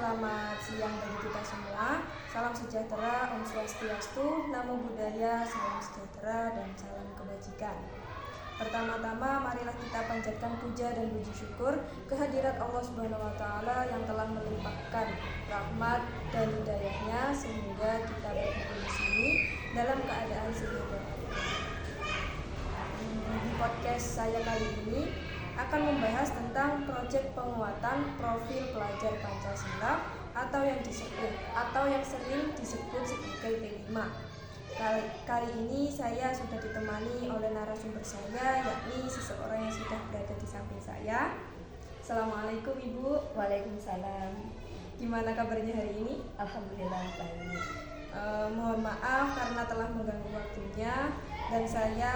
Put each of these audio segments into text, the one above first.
Selamat siang bagi kita semua. Salam sejahtera, Om Swastiastu, Namo Buddhaya, salam sejahtera dan salam kebajikan. Pertama-tama marilah kita panjatkan puja dan puji syukur kehadirat Allah Subhanahu wa taala yang telah melimpahkan rahmat dan hidayahnya sehingga kita berkumpul di sini dalam keadaan sehat dan di podcast saya kali ini akan membahas tentang proyek penguatan profil pelajar Pancasila atau yang sering disebut sebagai P5. Kali ini saya sudah ditemani oleh narasumber saya, yakni seseorang yang sudah berada di samping saya. Assalamualaikum Ibu. Waalaikumsalam. Gimana kabarnya hari ini? Alhamdulillah baik. Mohon maaf karena telah mengganggu waktunya, dan saya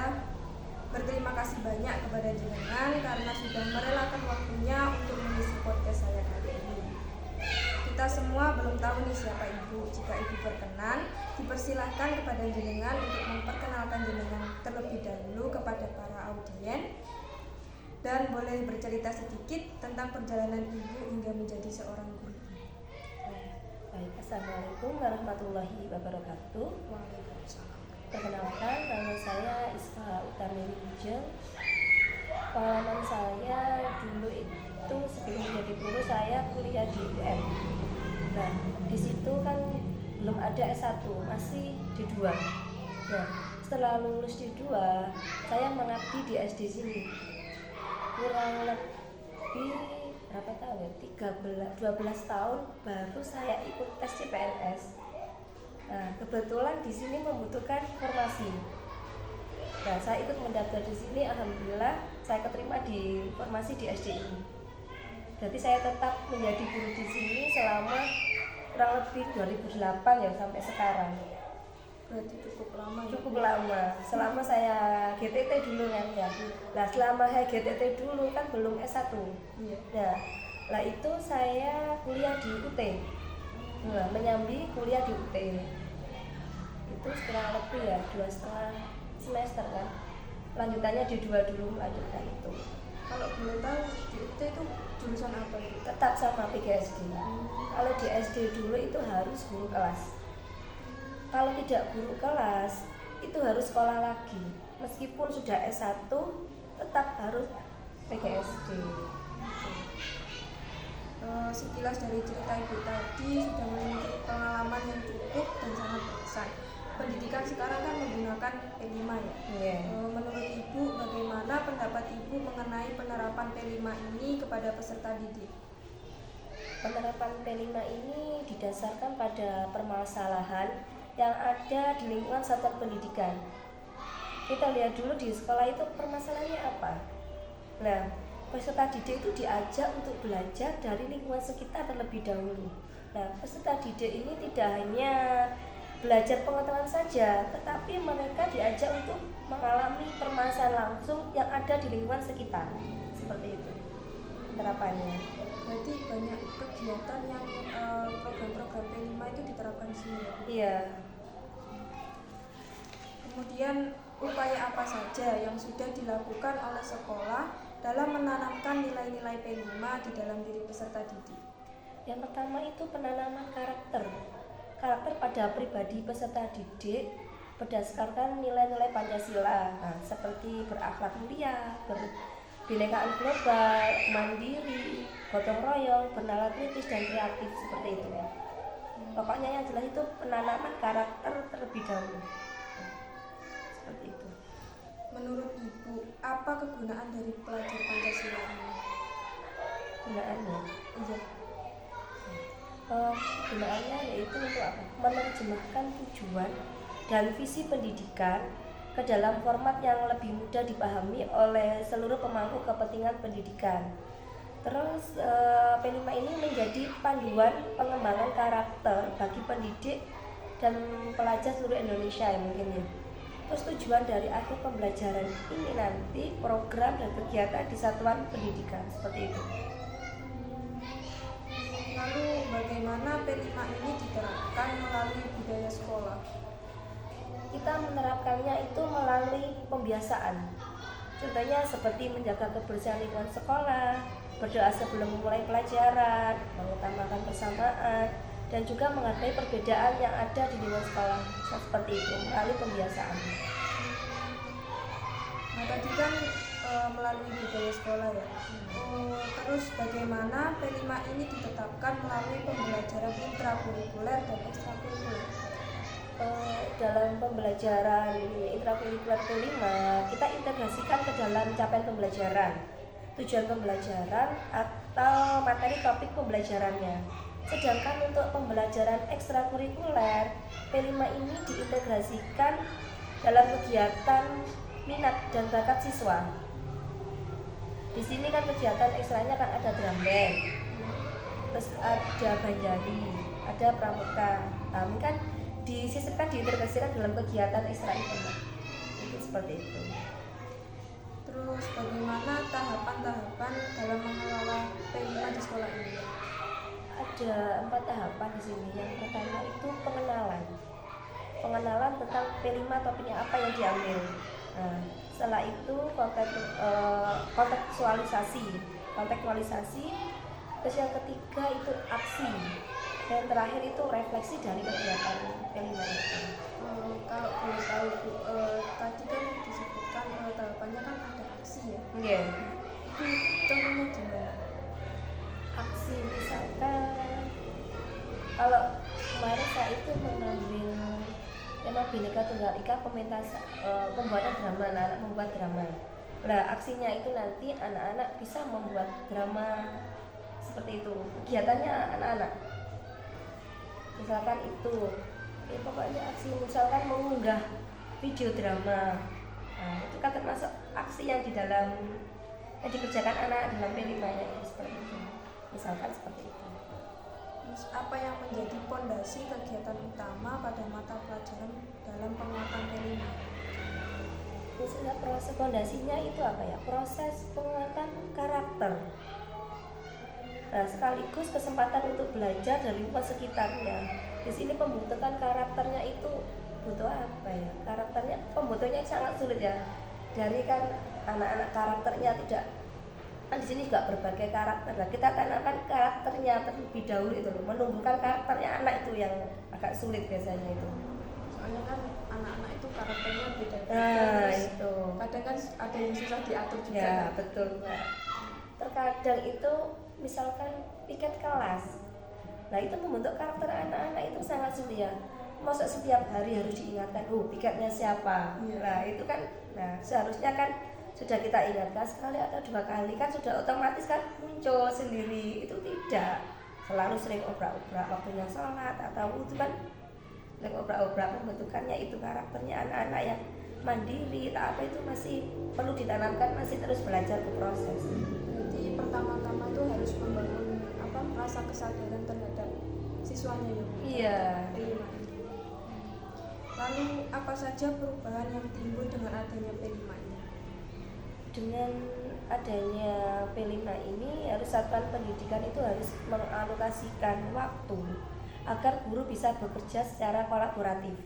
berterima kasih banyak kepada jenengan karena sudah merelakan waktunya untuk mengisi podcast saya kali ini. Kita semua belum tahu nih siapa Ibu. Jika Ibu berkenan, dipersilahkan kepada jenengan untuk memperkenalkan jenengan terlebih dahulu kepada para audien dan boleh bercerita sedikit tentang perjalanan Ibu hingga menjadi seorang guru. Baik, Assalamualaikum warahmatullahi wabarakatuh. Waalaikumsalam. Perkenalkan, nama saya Isfa Utami Wijeng. Pengalaman saya dulu itu sebelum menjadi guru saya kuliah di UM. Nah, di situ kan belum ada S1, masih D2. Nah, setelah lulus D2, saya mengabdi di SD sini. Kurang lebih berapa tahun ya? 12 tahun baru saya ikut tes CPNS. Nah, kebetulan di sini membutuhkan formasi. Nah, saya ikut mendaftar di sini, alhamdulillah saya keterima di formasi di SDI. Jadi saya tetap menjadi guru di sini selama kurang lebih 2008 ya sampai sekarang. Berarti cukup lama. Cukup lama. Selama saya GTT dulu kan ya. Nah, selama saya GTT dulu kan belum S1. Iya. Nah, itu saya kuliah di UT. Nah, menyambi kuliah di UT. Itu kurang lebih ya 2,5 semester kan. Lanjutannya di 2 dulu melanjutkan itu. Kalau boleh tahu di UT itu jurusan apa itu? Tetap sama PGSD. Kalau di SD dulu itu harus guru kelas. Kalau tidak guru kelas itu harus sekolah lagi. Meskipun sudah S1 tetap harus PGSD. Sekilas dari cerita Ibu tadi sudah memiliki pengalaman yang cukup dan sangat berkesan. Pendidikan sekarang kan menggunakan P5 ya. Yeah. Menurut Ibu, bagaimana pendapat Ibu mengenai penerapan P5 ini kepada peserta didik? Penerapan P5 ini didasarkan pada permasalahan yang ada di lingkungan satuan pendidikan. Kita lihat dulu di sekolah itu permasalahannya apa. Nah, peserta didik itu diajak untuk belajar dari lingkungan sekitar terlebih dahulu. Nah, peserta didik ini tidak hanya belajar pengetahuan saja, tetapi mereka diajak untuk mengalami permasalahan langsung yang ada di lingkungan sekitar. Seperti itu penerapannya. Berarti banyak kegiatan yang program-program P5 itu diterapkan di sini ya? Iya. Kemudian upaya apa saja yang sudah dilakukan oleh sekolah dalam menanamkan nilai-nilai P5 di dalam diri peserta didik? Yang pertama itu penanaman karakter pada pribadi peserta didik berdasarkan nilai-nilai Pancasila. Nah, seperti berakhlak mulia, kebinekaan global, mandiri, gotong royong, bernalar kritis dan kreatif, seperti itu. Pokoknya yang jelas itu penanaman karakter terlebih dahulu. Seperti itu. Menurut Ibu, apa kegunaan dari pelajar Pancasila ini? Gunaannya? Iya. Gunaannya yaitu untuk apa? Menerjemahkan tujuan dan visi pendidikan ke dalam format yang lebih mudah dipahami oleh seluruh pemangku kepentingan pendidikan. Terus P5 ini menjadi panduan pengembangan karakter bagi pendidik dan pelajar seluruh Indonesia ya mungkin ya. Terus tujuan dari akhir pembelajaran ini nanti program dan kegiatan di satuan pendidikan seperti itu. Lalu bagaimana P5 ini diterapkan melalui budaya sekolah? Kita menerapkannya itu melalui pembiasaan. Contohnya seperti menjaga kebersihan lingkungan sekolah, berdoa sebelum memulai pelajaran, mengutamakan persamaan, dan juga menghargai perbedaan yang ada di lingkungan sekolah. Seperti itu melalui pembiasaan. Nah tadi kan melalui budaya sekolah ya. Terus bagaimana P5 ini ditetapkan melalui pembelajaran intrakurikuler dan ekstrakurikuler? Dalam pembelajaran intrakurikuler P5 kita integrasikan ke dalam capaian pembelajaran, tujuan pembelajaran atau materi topik pembelajarannya. Sedangkan untuk pembelajaran ekstrakurikuler P5 ini diintegrasikan dalam kegiatan minat dan bakat siswa. Di sini kan kegiatan ekstranya kan ada drum band, terus ada banjari, ada pramuka. Nah, ini kan disisipkan diintegrasikan dalam kegiatan ekstra itu seperti itu. Terus bagaimana tahapan-tahapan dalam mengelola P5 di sekolah ini? Ada 4 tahapan di sini. Yang pertama itu pengenalan tentang P5 topiknya apa yang diambil. Nah, setelah itu kontekstualisasi. Terus yang ketiga itu aksi. Dan terakhir itu refleksi dari kegiatan P5 itu. Kalau boleh tahu Bu, tadi kan disebutkan tahapannya kan ada aksi ya. Iya. Itu contohnya gimana? Aksi misalkan kalau kemarin saya itu mengambil tema Bhinneka Tunggal Ika pembuatan drama, anak-anak membuat drama. Nah aksinya itu nanti anak-anak bisa membuat drama seperti itu. Kegiatannya anak-anak misalkan itu pokoknya aksi misalkan mengunggah video drama. Nah, itu kan termasuk aksi yang dikerjakan anak dalam P5 nya itu seperti itu. Misalkan seperti itu. Terus apa yang menjadi pondasi kegiatan utama pada mata pelajaran dalam penguatan P5? Misalnya proses pondasinya itu apa ya? Proses penguatan karakter. Nah, sekaligus kesempatan untuk belajar dari lingkungan sekitarnya. Di sini pembentukan karakternya itu butuh apa ya? Karakternya pembentukannya sangat sulit ya. Dari kan anak-anak karakternya tidak kan di sini juga berbagai karakter. Nah, kita akan karakternya terlebih dahulu itu loh. Menumbuhkan karakternya anak itu yang agak sulit biasanya itu. Soalnya kan anak-anak itu karakternya beda-beda. Nah, itu. Kadang kan ada yang susah diatur juga. Ya, betul, Mbak. Terkadang itu misalkan piket kelas. Nah, itu membentuk karakter anak-anak itu sangat sulit ya. Masa setiap hari harus diingatkan, piketnya siapa? Iya. Nah, itu kan seharusnya kan sudah kita ingatkan sekali atau 2 kali kan sudah otomatis kan muncul sendiri. Itu tidak selalu sering obrak-obrak waktunya sholat atau itu kan sering obrak-obrak. Pembentukannya itu karakternya anak-anak yang mandiri tak apa itu masih perlu ditanamkan, masih terus belajar ke proses. Jadi pertama-tama itu harus membangun rasa kesadaran terhadap siswanya ya. Iya. P5. Lalu apa saja perubahan yang timbul dengan adanya P5 ini? Dengan adanya P5 ini harus satuan pendidikan itu harus mengalokasikan waktu agar guru bisa bekerja secara kolaboratif.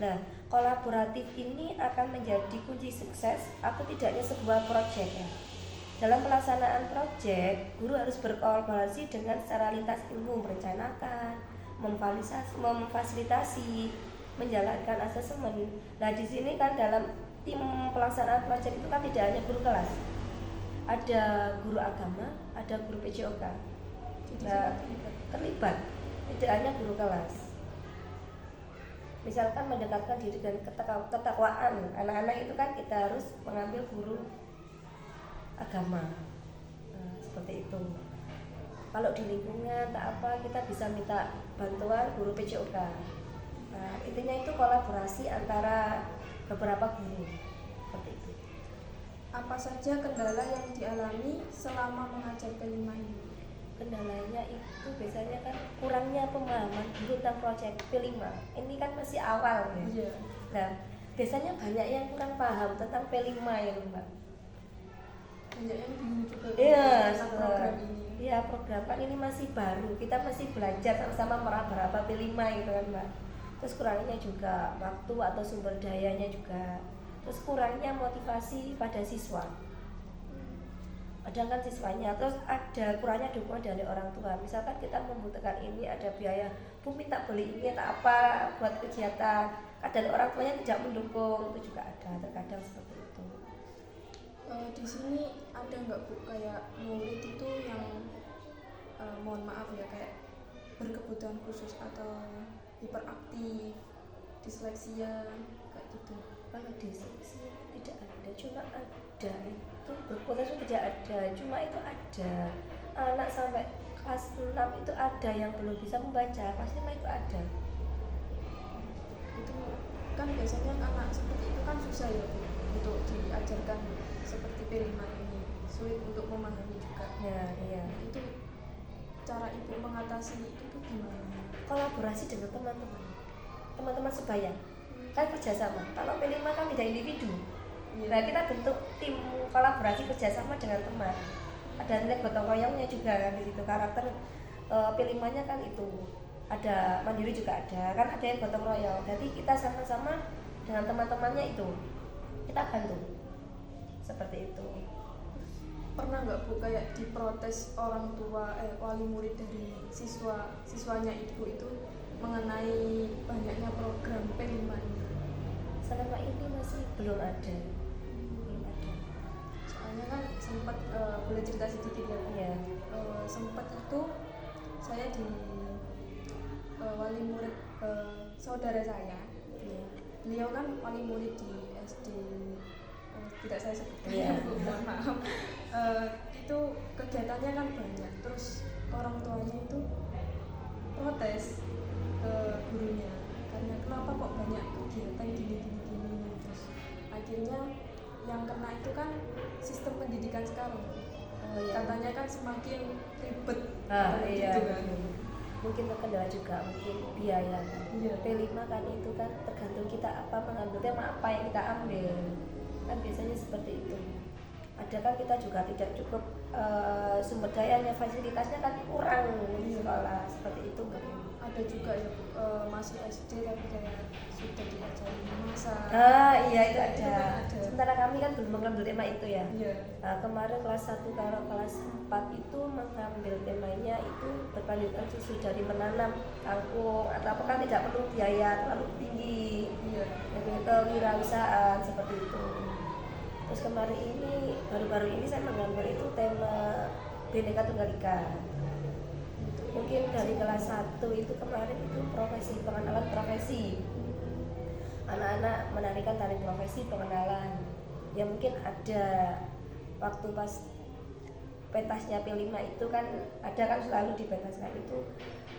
Nah, kolaboratif ini akan menjadi kunci sukses atau tidaknya sebuah proyek ya. Dalam pelaksanaan proyek, guru harus berkolaborasi dengan secara lintas ilmu, merencanakan, memfasilitasi, menjalankan asesmen. Nah, di sini kan dalam tim pelaksanaan proyek itu kan tidak hanya guru kelas, ada guru agama, ada guru PJOK. Nah, terlibat, tidak hanya guru kelas. Misalkan mendekatkan diri dan ketakwaan anak-anak itu kan kita harus mengambil guru agama. Nah, seperti itu. Kalau di lingkungan tak apa kita bisa minta bantuan guru PJOK. Nah, intinya itu kolaborasi antara beberapa guru. Seperti itu. Apa saja kendala yang dialami selama mengajar P5 ini? Kendalanya itu biasanya kan kurangnya pemahaman guru tentang proyek P5. Ini kan masih awal ya. Iya. Nah, biasanya banyak yang kurang paham tentang P5 ya, Mbak. Banyak yang bingung juga Iya, tentang program ini. Iya, program kan ini masih baru. Kita masih belajar sama-sama meraba-raba P5 gitu kan, Mbak. Terus kurangnya juga waktu atau sumber dayanya juga. Terus kurangnya motivasi pada siswa. ada kan siswanya, terus ada kurangnya dukungan dari orang tua. Misalkan kita membutuhkan ini, ada biaya, Bu minta beli ini atau apa buat kegiatan, kadang orang tuanya tidak mendukung, itu juga ada, terkadang seperti itu. Di sini ada nggak Bu kayak murid itu yang mohon maaf ya kayak berkebutuhan khusus atau hiperaktif, disleksia kayak gitu? Kalau diskusi tidak ada, cuma ada itu berpotensi tidak ada, cuma itu ada anak sampai kelas 6 itu ada yang belum bisa membaca, kelas 5 itu ada. Itu kan biasanya anak seperti itu kan susah ya Bu untuk diajarkan seperti P5 ini, sulit untuk memahami juga. Ya, iya. Itu cara Ibu mengatasi itu tuh gimana? Kolaborasi dengan teman-teman sebaya, kan kerjasama. Kalau P5 kan tidak individu. Nah, kita bentuk tim kolaborasi kerjasama dengan teman. Ada nilai gotong royongnya juga kan di situ. Karakter P5-nya kan itu. Ada mandiri juga ada, kan ada yang gotong royong. Jadi kita sama-sama dengan teman-temannya itu. Kita bantu. Seperti itu. Pernah nggak Bu kayak diprotes orang tua wali murid dari siswanya Ibu itu mengenai banyaknya program P5 ini? Selama ini masih belum ada. Soalnya kan sempat boleh cerita sedikit ya. Iya. Sempat itu saya di wali murid saudara saya. Iya. Beliau kan wali murid di SD, tidak saya sebutkan, Iya. mohon maaf. Itu kegiatannya kan banyak, terus orang tuanya itu protes ke gurunya karena kenapa kok banyak kegiatan gini, terus akhirnya yang kena itu kan sistem pendidikan sekarang. Iya. Katanya kan semakin ribet. Iya. Gitu kan. Mungkin terkendala juga mungkin biaya kan. Iya. P5 kan itu kan tergantung kita apa mengambil tema apa yang kita ambil, kan biasanya seperti itu. Ada kan kita juga tidak cukup sumber dayanya, fasilitasnya kan kurang di sekolah, seperti itu mungkin. Ada juga ya masih SD tapi kayak sudah diajari masak. Iya itu ada. Itu kan ada. Sementara kami kan belum mengambil tema itu ya. Iya. Nah, kemarin kelas 1 kalau kelas 4 itu mengambil temanya itu berkelanjutan susu dari menanam kangkung atau apa, kan tidak perlu biaya terlalu tinggi. Iya. Lebih kewirausahaan seperti itu. Terus kemarin ini baru-baru ini saya mengambil itu tema Bhinneka Tunggal Ika. Mungkin dari kelas 1 itu kemarin itu profesi, pengenalan profesi. Anak-anak menarikan tari profesi pengenalan. Ya mungkin ada waktu pas pentasnya P5 itu kan ada kan selalu dipentaskan itu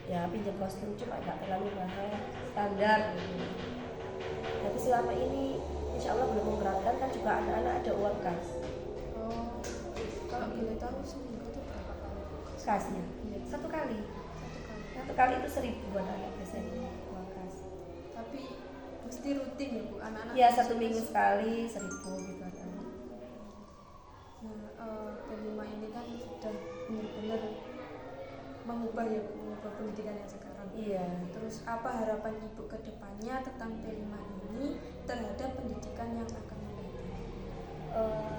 ya pinjam kostum, cuma nggak terlalu mahal, standar gitu. Tapi selama ini insya Allah belum memberatkan, kan juga anak-anak ada uang kas. Oh, kalau boleh tahu seminggu itu berapa kali? Kasnya Iya. satu kali Satu kali. itu 1.000 buat anak biasanya uang kas. Tapi mesti rutin ya Bu, anak-anak? Ya 1 minggu sekali 1.000 gitu kan. Nah, P5 ini kan sudah benar-benar mengubah ya Bu, mengubah pendidikan yang sekarang. Iya. Terus apa harapan Ibu ke depannya tentang P5 ini terhadap pendidikan yang akan mendatang?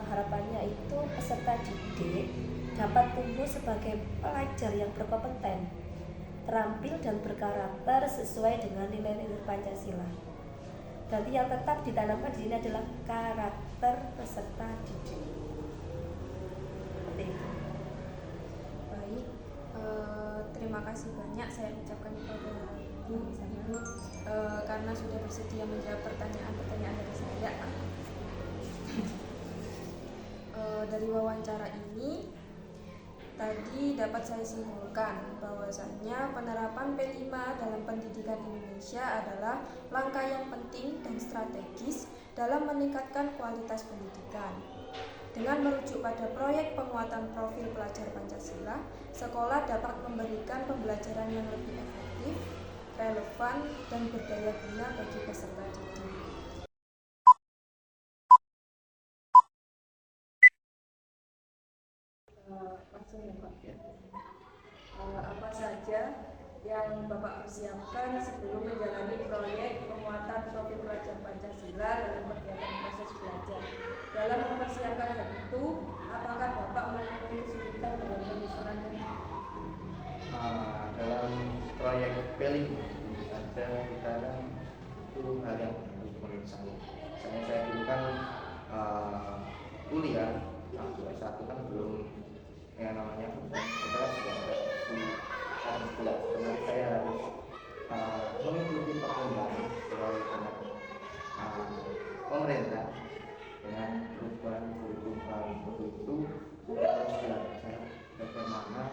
Harapannya itu peserta didik dapat tumbuh sebagai pelajar yang berkompeten, terampil dan berkarakter sesuai dengan nilai-nilai Pancasila. Berarti yang tetap ditanamkan di sini adalah karakter peserta didik. Seperti itu. Baik, terima kasih banyak saya ucapkan kepada Ibu karena sudah bersedia menjawab pertanyaan-pertanyaan dari saya. Dari wawancara ini tadi dapat saya simpulkan bahwasannya penerapan P5 dalam pendidikan Indonesia adalah langkah yang penting dan strategis dalam meningkatkan kualitas pendidikan. Dengan merujuk pada proyek penguatan profil pelajar Pancasila, sekolah dapat memberikan pembelajaran yang lebih efektif, relevan, dan berdaya guna bagi peserta didik. Langsung ya Pak. Apa saja yang Bapak persiapkan sebelum menjalani proyek penguatan profil pelajar Pancasila dalam kegiatan proses belajar? Dalam mempersiapkan hal itu, apakah Bapak kesulitan dalam penyusunannya? Dalam proyek peling ada kita kan itu hal yang baru menurut saya dulu kan kuliah S1 kan belum yang namanya kita sudah ada di harus kuliah, kemudian saya harus mengikuti perkembangan sesuai dengan pemerintah dengan perubahan kurikulum itu kita harus belajar bagaimana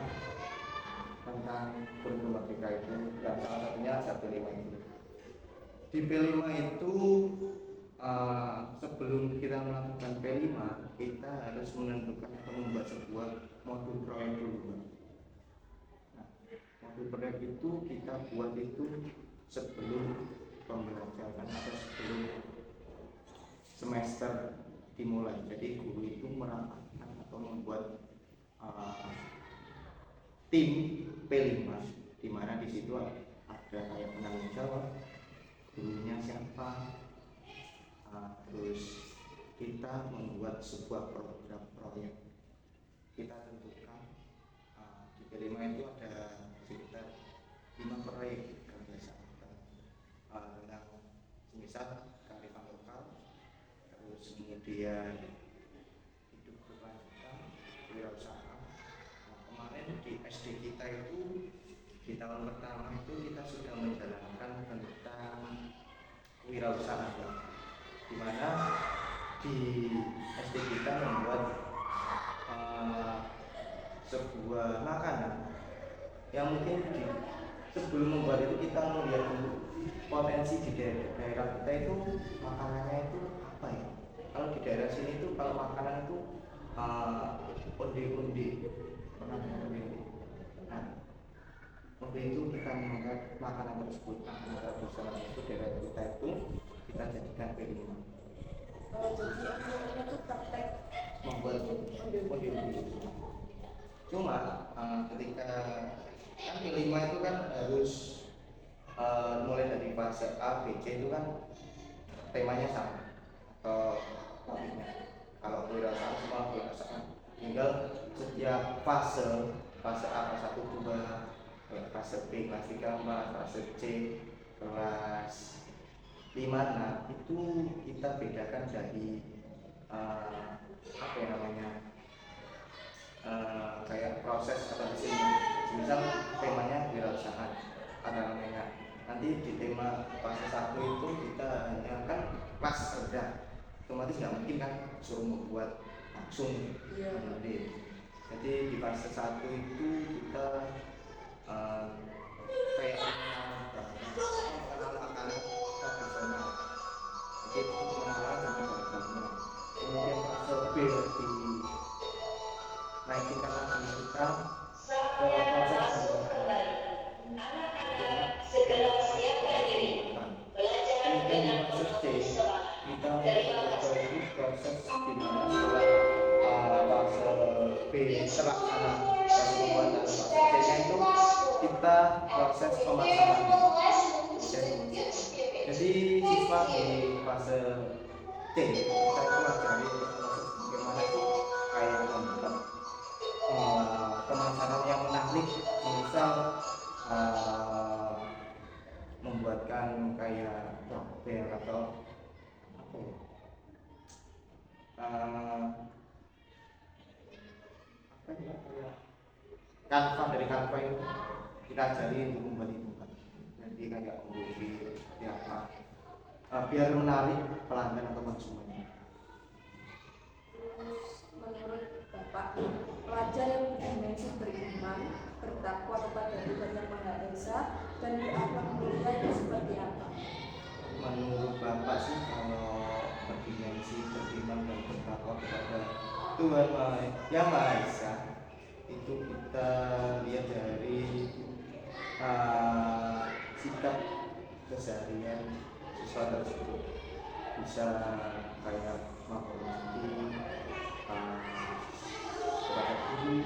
tentang kurikulum merdeka itu, dan salah satunya ada P5 itu. Di P5 itu sebelum kita melakukan P5 kita harus menentukan atau membuat sebuah modul proyek dulu. Nah, modul proyek itu kita buat itu sebelum pembelajaran atau sebelum semester dimulai. Jadi guru itu merapatkan atau membuat tim P5 di mana di situ ada kayak penanggung jawab, gurunya siapa, terus kita membuat sebuah program proyek. Kita tentukan di P5 itu ada sekitar 5 proyek kerjasama tentang semisal kearifan lokal, terus kemudian hidup berkelanjutan, wirausaha. Kemarin di SD kita itu di tahun pertama itu kita sudah menjalankan tentang wirausaha, di mana di SD kita membuat sebuah makanan yang mungkin sebelum membuat itu kita melihat dulu potensi di daerah kita itu makanannya itu apa ya. Kalau di daerah sini itu kalau makanan itu onde-onde, pernah dengar onde-onde? Nah, onde itu kita mengangkat makanan tersebut, makanan tradisional itu daerah kita itu kita jadikan P5. Jadi akhirnya tuh praktek Membuat onde-onde. Cuma ketika kan P5 itu kan harus mulai dari fase A, B, C itu kan temanya sama atau topiknya. Kalau wirausaha semua wirausaha, tinggal setiap fase A kelas 1, 2, fase B kelas 3, 4, fase C kelas 5. Nah itu kita bedakan dari apa ya namanya, kayak proses atau mesin. Misal temanya wirausaha, ada namanya nanti di tema fase 1 itu kita hanya kan kelas rendah, otomatis nggak mungkin kan suruh membuat langsung. Jadi di fase 1 itu kita kayak mengenal makanan tradisional, jadi pengenalan tentang bahannya. Kemudian fase B dinaikin lagi kita ke proses pembuatan. Kemudian di fase C kita memperbaiki proses di mana setelah fase B terlaksana dan pembuatan, fase C-nya itu kita proses pemasaran. Jadi siswa di fase C kita itu pelajari proses bagaimana itu kayak membuat pemasaran yang menarik, misal membuatkan kayak label atau apa ya, kanva, dari kanva itu kita ajari untuk membuat itu kan. Jadi kayak menguji siapa biar menarik pelanggan atau konsumen. Menurut Bapak, pelajar yang berdimensi beriman, bertakwa kepada Tuhan Yang Maha Esa, dan berakhlak mulia itu seperti apa? Menurut Bapak sih, kalau berdimensi beriman dan bertakwa kepada Tuhan Yang Maha Esa itu kita lihat dari sikap keseharian siswa tersebut. Bisa kayak menghormati kepada guru,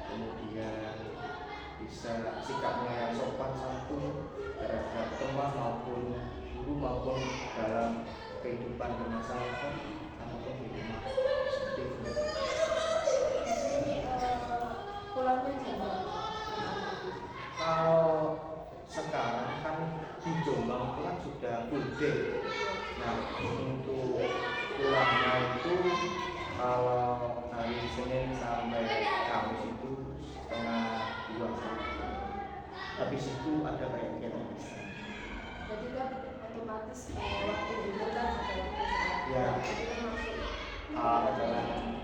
kemudian bisa sikapnya yang sopan santun terhadap teman maupun guru maupun dalam kehidupan bermasyarakat ataupun di rumah, seperti itu. pulangnya juga. Kalau sekarang kan di Jombang itu kan sudah full day. Nah, untuk pulangnya itu kalau hari Senin sampai Kamis itu setengah 2. Habis itu ada kayak kegiatan bisa. Jadi kan otomatis waktu itu kan ada waktu istirahat. Ya. Jadi kan masuk Adalah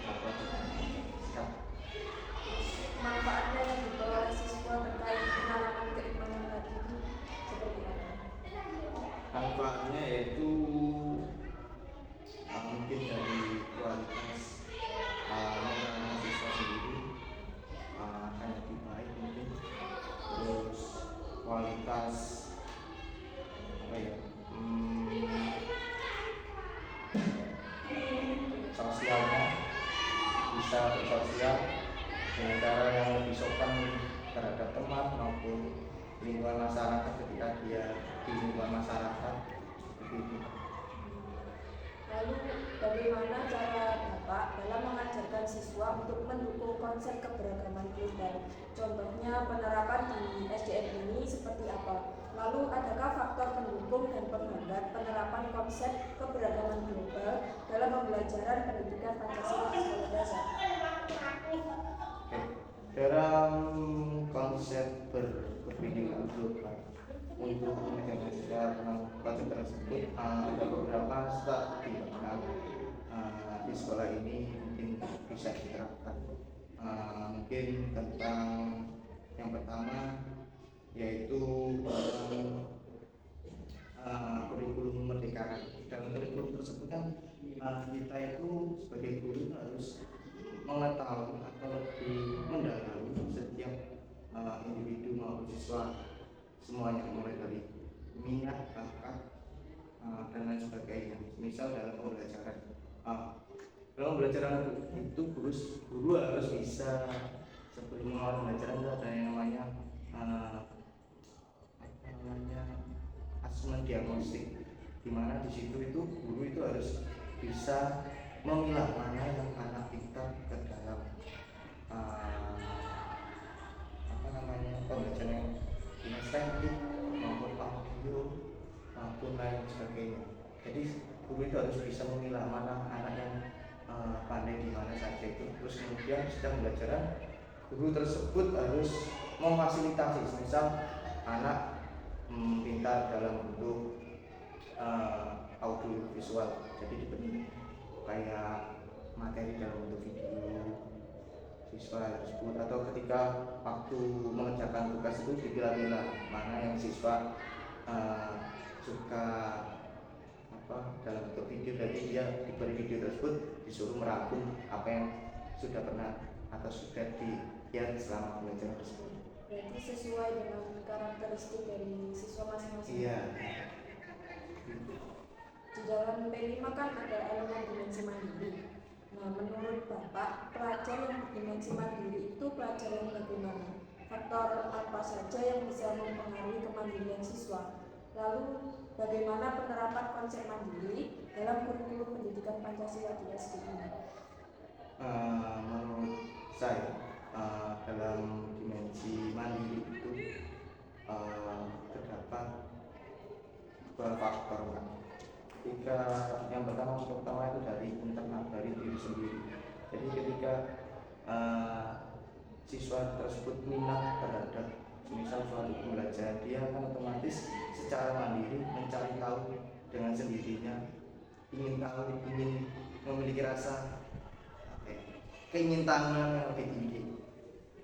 apa sikap manfaatnya yang dibawa oleh siswa terkait pengalaman keimanan tadi itu seperti apa? manfaatnya yaitu mungkin dari kualitas mengenal siswa sendiri akan lebih baik mungkin, terus kualitas apa ya sosialnya bisa bersosial dengan cara yang lebih sopan terhadap teman maupun lingkungan masyarakat ketika dia di lingkungan masyarakat seperti itu. Lalu bagaimana cara Bapak dalam mengajarkan siswa untuk mendukung konsep keberagaman global? Contohnya penerapan di SDN ini seperti apa? Lalu adakah faktor pendukung dan penghambat penerapan konsep keberagaman global dalam pembelajaran pendidikan Pancasila di sekolah dasar? Oke. Dalam konsep berpendidikan global untuk menjelaskan tentang konsep tersebut ada beberapa strategi di sekolah ini mungkin bisa diterapkan. Mungkin tentang yang pertama yaitu kurikulum merdeka. Dalam kurikulum tersebut kan kita itu sebagai guru harus mengetahui atau lebih mendalami setiap individu maupun siswa semuanya, mulai dari minat, bakat, dan lain sebagainya. Misal dalam pembelajaran itu guru harus bisa sebelum mengawal pembelajaran itu ada yang namanya asesmen diagnostik, di mana di situ itu guru itu harus bisa memilah mana yang anak kita ke dalam pembelajaran yang kinestetik maupun audio maupun lain sebagainya. Jadi guru itu harus bisa memilah mana anak yang pandai di mana saja itu. Terus kemudian sedang pembelajaran guru tersebut harus memfasilitasi, misal anak pintar dalam bentuk audio visual, jadi diberi kayak materi dalam bentuk video siswa tersebut, atau ketika waktu mengerjakan tugas itu dipilah-pilah mana yang siswa suka dalam bentuk video, jadi dia diberi video tersebut disuruh merangkum apa yang sudah pernah atau sudah dilihat selama pembelajaran tersebut. Berarti sesuai dengan karakteristik dari siswa masing-masing. Iya. Di dalam P5 kan ada elemen dimensi mandiri. Nah, menurut Bapak, pelajar yang dimensi mandiri itu pelajar yang bagaimana? Faktor apa saja yang bisa mempengaruhi kemandirian siswa? Lalu, bagaimana penerapan konsep mandiri dalam kurikulum pendidikan Pancasila di SD ini? Menurut saya, dalam dimensi mandiri itu terdapat beberapa faktor. Ketika yang pertama itu dari internal, dari diri sendiri. Jadi ketika siswa tersebut minat terhadap misal suatu pembelajaran, dia akan otomatis secara mandiri mencari tahu dengan sendirinya, ingin tahu, ingin memiliki rasa keingintahuan yang lebih tinggi.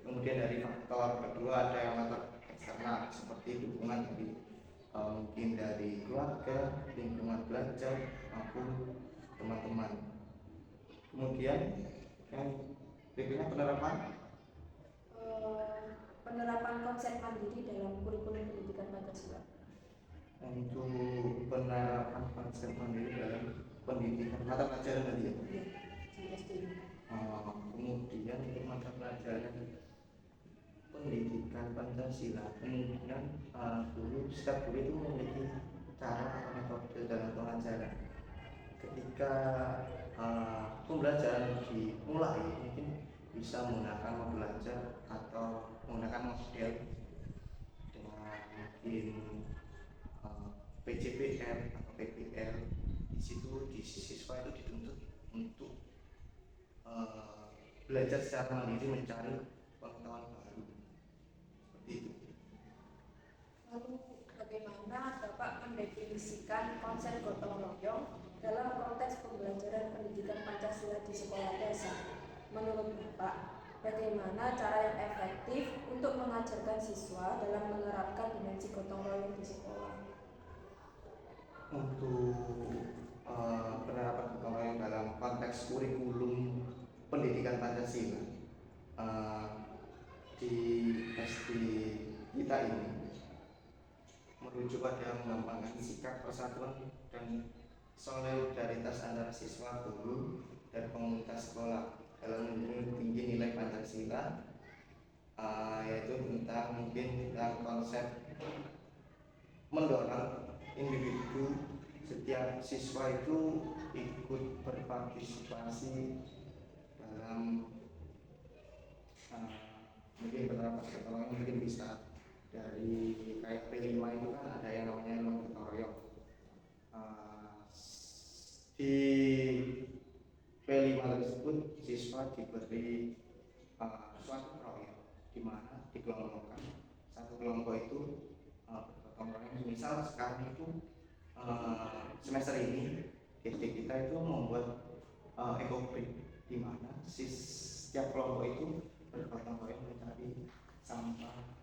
Kemudian dari faktor kedua ada yang faktor eksternal seperti dukungan dari mungkin dari keluarga, lingkungan belajar maupun teman-teman. Kemudian yang berikutnya penerapan konsep mandiri dalam kurikulum pendidikan Pancasila. Untuk penerapan konsep mandiri dalam pendidikan mata pelajaran tadi ya. Di SD. Kemudian untuk mata pelajaran pendidikan Pancasila, kemungkinan setiap guru itu memiliki cara atau metode dalam pengajaran. Ketika pembelajaran dimulai, mungkin bisa menggunakan modul belajar atau menggunakan model dengan mungkin PJPL atau PPL. Di situ di siswa itu dituntut untuk belajar secara mandiri mencari pengetahuan baru seperti itu. Lalu bagaimana Bapak mendefinisikan konsep gotong royong dalam konteks pembelajaran pendidikan Pancasila di sekolah dasar? Menurut Bapak, bagaimana cara yang efektif untuk mengajarkan siswa dalam menerapkan dimensi gotong royong di sekolah? Untuk penerapan gotong royong dalam konteks kurikulum pendidikan Pancasila di SD kita ini merujuk pada mengembangkan sikap persatuan dan solidaritas antara siswa, guru, dan komunitas sekolah dalam menjunjung tinggi nilai Pancasila, yaitu tentang konsep mendorong individu setiap siswa itu ikut berpartisipasi dalam mungkin penerapan gotong royong. Mungkin bisa dari kayak P5 itu kan ada yang namanya gotong royong. Di P5 tersebut siswa diberi suatu proyek di mana dikelompokkan satu kelompok itu bergotong royong. Misal sekarang itu semester ini SD kita itu membuat ekobrik di mana setiap kelompok itu bergotong royong mencari sampah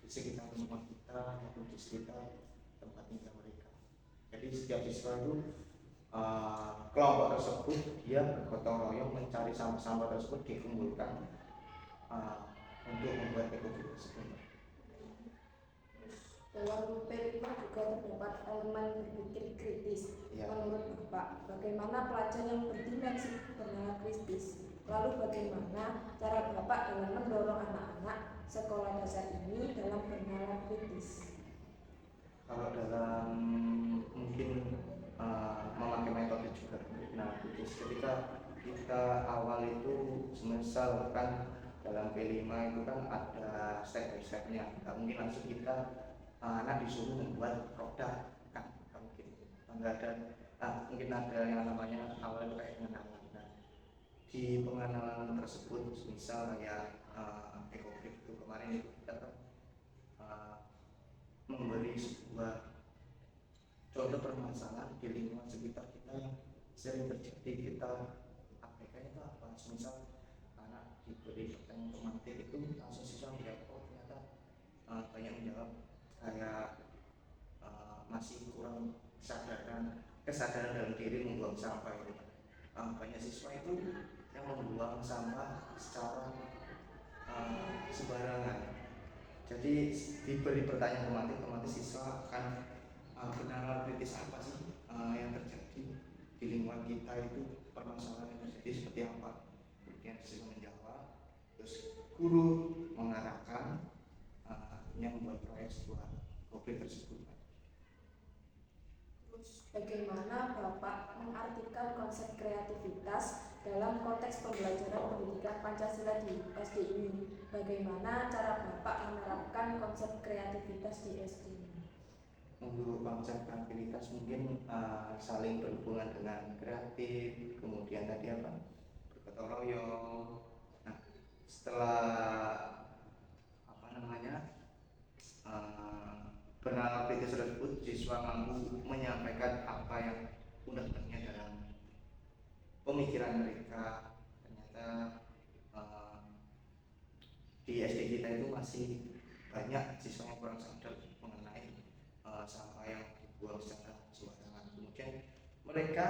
di sekitar rumah kita maupun di sekitar tempat tinggal mereka. Jadi setiap siswa itu kelompok tersebut dia bergotong royong mencari sampah-sampah tersebut dikumpulkan untuk membuat ekobrik tersebut. Dalam P5 juga terdapat elemen berpikir kritis. Ya. Menurut Bapak, bagaimana pelajar yang berdimensi bernalar kritis? Lalu bagaimana cara Bapak dalam mendorong anak-anak sekolah dasar ini dalam bernalar kritis? Kalau dalam mungkin memakai metode juga bernalar kritis, ketika kita awal itu misalkan dalam P5 itu kan ada step by stepnya, nggak mungkin langsung kita anak disuruh membuat roda, kan nggak mungkin, nggak ada. Mungkin ada yang namanya awal itu kayak pengenalan. Nah, di pengenalan tersebut misal kayak ekobrik itu kemarin itu kita kan memberi sebuah contoh permasalahan di lingkungan sekitar kita yang sering terjadi. Kita APK itu apa? Misal anak diberi pertanyaan otomatis itu langsung siswa menjawab, oh ternyata banyak menjawab kayak masih kurang kesadaran dalam diri membuang sampah itu. Banyak siswa itu yang membuang sampah secara sembarangan. Jadi diberi pertanyaan otomatis siswa akan bernalar kritis apa sih yang terjadi di lingkungan kita, itu permasalahan yang terjadi seperti apa. Kemudian siswa menjawab, terus guru mengarahkan yang membuat proyek sebuah konflik tersebut. Terus bagaimana Bapak mengartikan konsep kreativitas dalam konteks pembelajaran pendidikan Pancasila di SD ini? Bagaimana cara Bapak menerapkan konsep kreativitas di SD ini? Untuk konsep kreativitas mungkin saling berhubungan dengan kreatif, kemudian tadi apa? Bergotong royong. Nah, setelah bernalar kritis tersebut, siswa mampu menyampaikan apa yang unek-uneknya dalam pemikiran mereka. Ternyata di SD kita itu masih banyak siswa yang kurang sadar mengenai sampah yang dibuang secara sembarangan. Kemudian mereka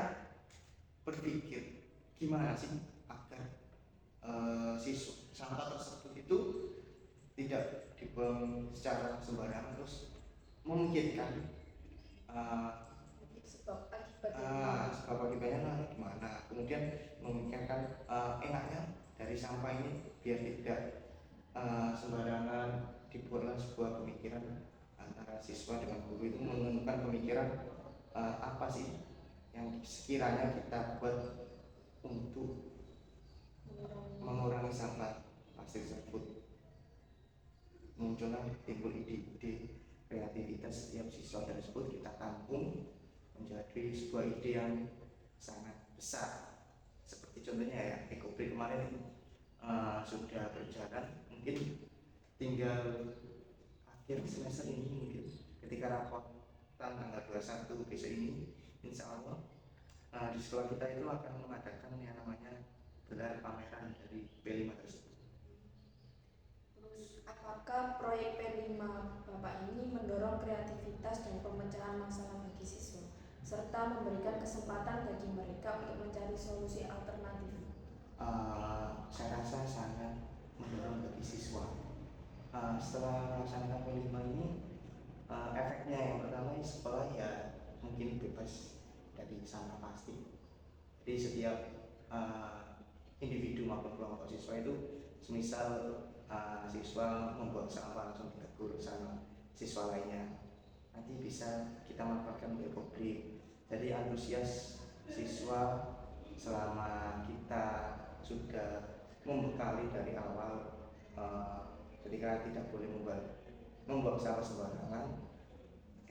berpikir gimana sih agar siswa sampah tersebut itu tidak dibuang secara sembarangan, terus memungkinkan Sebab akibatnya gimana. Kemudian memungkinkan enaknya dari sampah ini biar tidak sembarangan dibuatlah sebuah pemikiran antara siswa dengan guru itu menemukan pemikiran apa sih yang sekiranya kita buat untuk mengurangi sampah plastik tersebut, muncullah timbul ide-ide kreativitas setiap siswa tersebut kita tampung menjadi sebuah ide yang sangat besar. Seperti contohnya ya, ekobrik kemarin itu sudah berjalan, mungkin tinggal akhir semester ini, mungkin ketika rapotan tanggal 21 besok ini, insya Allah di sekolah kita itu akan mengadakan yang namanya gelar pameran dari P5 tersebut. Terus apakah proyek P5 Bapak ini mendorong kreativitas dan pemecahan masalah bagi siswa serta memberikan kesempatan bagi mereka untuk mencari solusi alternatif? Saya rasa sangat mendorong bagi siswa. Setelah melaksanakan P5 ini, efeknya yang pertama sekolah ya mungkin bebas dari sampah plastik. Jadi setiap individu maupun kelompok siswa itu, semisal siswa membuang sampah langsung ditegur sama siswa lainnya, nanti bisa kita manfaatkan untuk ekobrik. Jadi antusias siswa selama kita sudah membekali dari awal ketika tidak boleh membuang sampah sembarangan,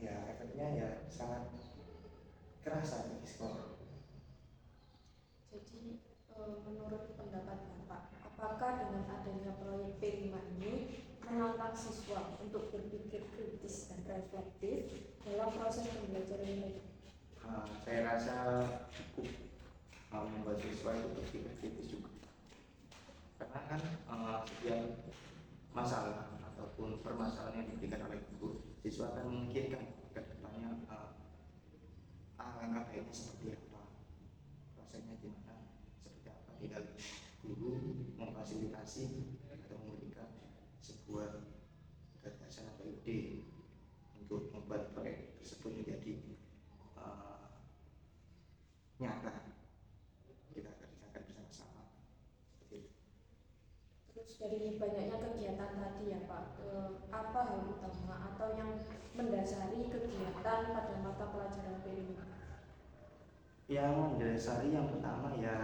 ya efeknya ya sangat kerasa di sekolah. Jadi menurut pendapat Bapak, apakah dengan adanya proyek P5 ini menantang siswa untuk berpikir kritis dan reflektif dalam proses pembelajaran mereka? Saya rasa cukup membuat siswa itu berpikir kritis juga, karena kan setiap masalah ataupun permasalahan yang diberikan oleh guru, siswa akan memikirkan ke depannya langkah baiknya seperti apa, prosesnya gimana, seperti apa. Tinggal guru memfasilitasi atau memberikan sebuah gagasan atau ide untuk membuat proyek tersebut menjadi nyata, kita kerjakan bersama-sama seperti itu. Terus dari banyaknya kegiatan tadi ya Pak, apa hal utama atau yang mendasari kegiatan pada mata pelajaran P5? Yang mendasari yang pertama ya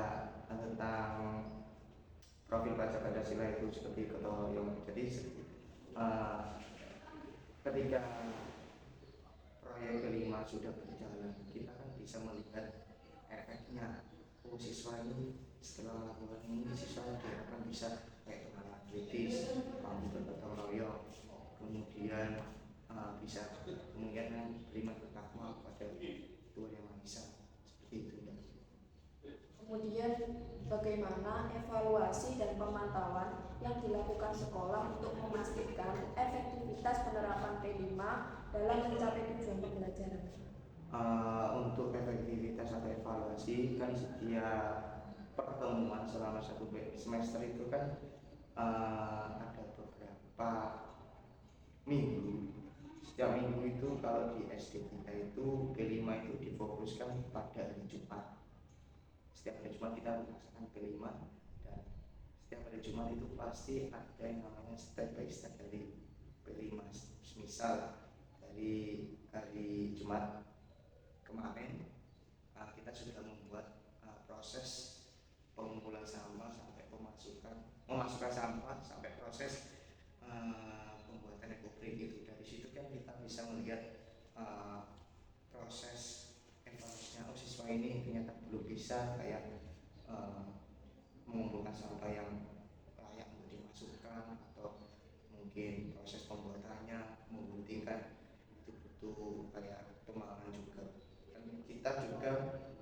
tentang profil pelajar Pancasila itu seperti yang jadi ketika proyek kelima sudah berjalan, kita kan bisa melihat efeknya. Siswa ini setelah melakukan ini, siswa diharapkan bisa kayak pengalaman kritis, mampu bergotong royong, kemudian bisa kemungkinan terima bertakwa kepada Tuhan Yang Maha Esa, seperti itu ya. Kemudian bagaimana evaluasi dan pemantauan yang dilakukan sekolah untuk memastikan efektivitas penerapan P5 dalam mencapai tujuan pembelajaran? Untuk efektivitas atau evaluasi kan setiap pertemuan selama satu semester itu kan ada beberapa minggu. Setiap minggu itu kalau di SD kita itu P5 itu difokuskan pada hari Jumat. Setiap hari Jumat kita melaksanakan P5, dan setiap hari Jumat itu pasti ada yang namanya step by step dari P5. Misal dari hari Jumat kemarin kita sudah membuat proses pengumpulan sampah sampai memasukkan sampah sampai proses pembuatan ekobrik itu. Dari situ kan kita bisa melihat proses evaluasinya. Siswa ini ternyata belum bisa kayak mengumpulkan sampah yang layak untuk dimasukkan, atau mungkin proses pembuatannya membuktikan itu butuh kayak pengembangan juga. Dan kita juga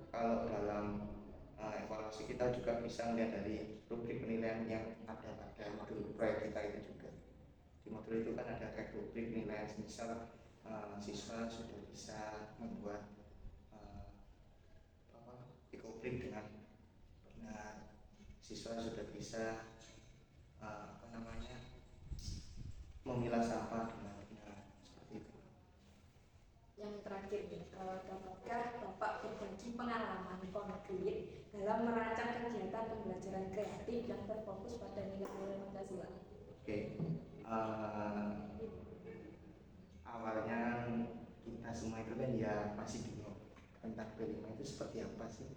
kalau dalam evaluasi kita juga bisa melihat dari rubrik penilaian yang ada pada modul proyek kita itu juga. Di modul itu kan ada kayak rubrik penilaian, misal siswa sudah bisa membuat ekobrik dengan benar, siswa sudah bisa memilah sampah dengan benar, seperti itu. Yang terakhir nih, dapatkah Bapak berbagi pengalaman konkret dalam merancang kegiatan pembelajaran kreatif yang berfokus pada nilai-nilai Pancasila? Oke, awalnya kita semua itu kan ya masih bingung tentang P5 itu seperti apa sih.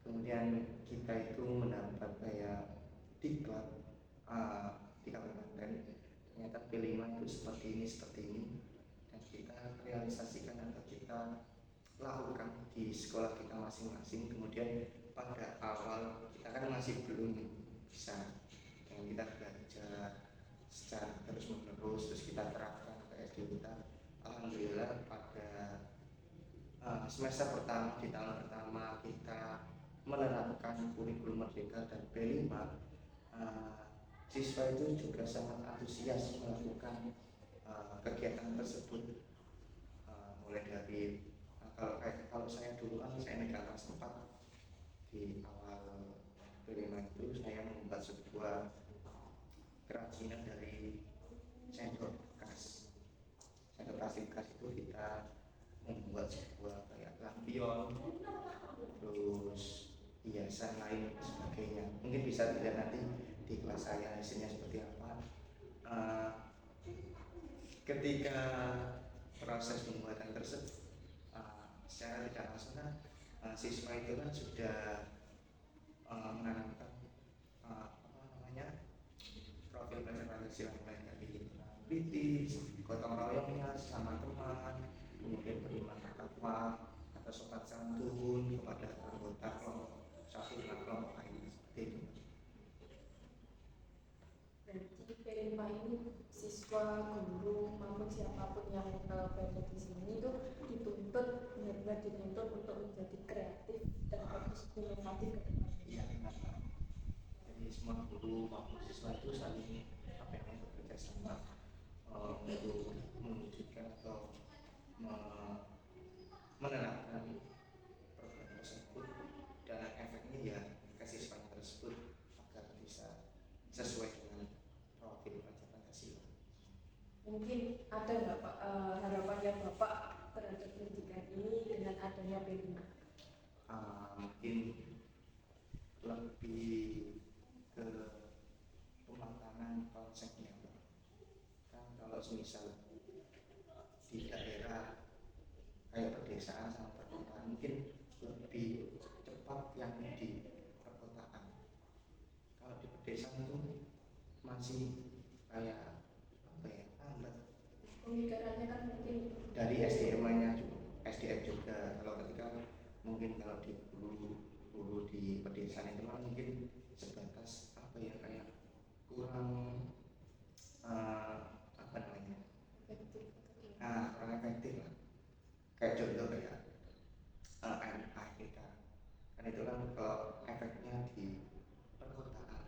Kemudian kita itu mendapat kayak diklat di kabupaten, ternyata P5 itu seperti ini dan kita realisasikan atau kita lakukan di sekolah kita masing-masing. Kemudian pada awal kita kan masih belum bisa, dan kita belajar secara terus menerus, terus kita terapkan ke SD kita. Alhamdulillah pada semester pertama, di tahun pertama kita menerapkan kurikulum merdeka dan P5, siswa itu juga sangat antusias melakukan kegiatan tersebut. Mulai dari kalau saya dulu kan saya megang kelas 4, di awal P5 itu saya membuat sebuah kerajinan dari sendok bekas. Sendok plastik bekas itu kita membuat sebuah kayak lampion, terus hiasan lain sebagainya. Mungkin bisa dilihat nanti di kelas saya hasilnya seperti apa. Ketika proses pembuatan tersebut secara tidak langsung kan siswa itu kan sudah menanamkan profil Pancasila mulai dari kritis, gotong royongnya sama teman, kemudian beriman takwa atau sopan santun kepada anggota kelompok satu dan kelompok lain, seperti itu. Berarti P5 ini siswa, guru maupun siapapun yang berada di sini itu dituntut, benar-benar dituntut untuk menjadi kreatif dan terus inovatif ke depan. Iya, jadi semua guru maupun siswa itu saling bekerja sama untuk mewujudkan atau menerapkan program tersebut, dan efeknya ya ke siswa tersebut agar bisa sesuai dengan profil Pancasila. Mungkin ada nggak Pak harapannya Bapak terhadap pendidikan ini dengan adanya P5? Mungkin lebih ke pematangan konsepnya, kan kalau misal di daerah kayak pedesaan sama perkotaan mungkin lebih cepat yang di perkotaan. Kalau di pedesaan itu masih kayak lambat. Pemikirannya kan mungkin Dari SDM-nya juga. Kalau ketika mungkin kalau di guru di pedesaan itu kan mungkin sebatas kayak kurang kurang efektif lah. Kayak contoh kayak MA kita kan itu kan kalau efeknya di perkotaan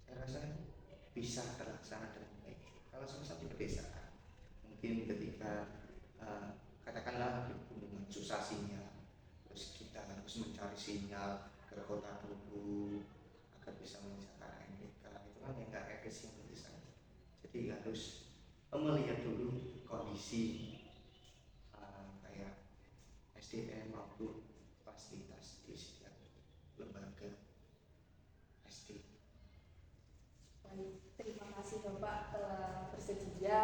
saya rasa bisa terlaksana dengan baik. Kalau semisal di pedesaan mungkin ketika katakanlah di gunung susah sinyal, terus kita harus mencari sinyal ke kota dulu agar bisa mengerjakan MBK, itu kan yang nggak efisien di sana. Jadi harus melihat dulu kondisi kayak SDM maupun fasilitas di setiap lembaga SD. baik. Terima kasih Bapak telah bersedia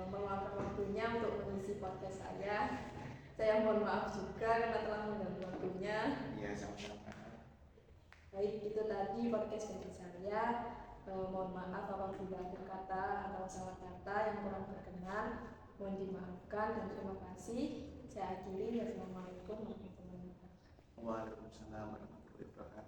meluangkan waktunya untuk mengisi podcast saya. Saya mohon maaf juga karena telah mengganggu waktunya. Ya, sama-sama. Baik, itu tadi podcast dari saya. Mohon maaf apabila ada kata atau salah kata yang kurang berkenan, mohon dimaafkan dan terima kasih. Saya akhiri. Wassalamualaikum warahmatullahi wabarakatuh. Waalaikumsalam warahmatullahi wabarakatuh.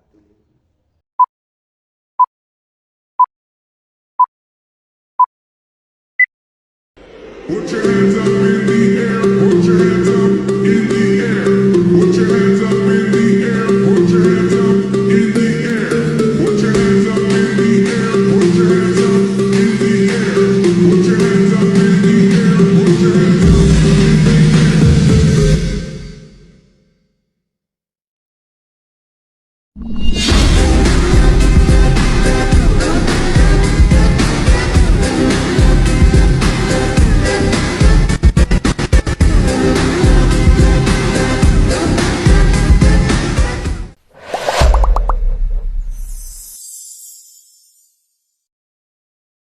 Put your hands up in the air, put your hands up in the air, put your hands up in the air, put your hands up in the air, put your hands up in the air, put your hands up in the air, put your hands up in the air, put your hands up in the air.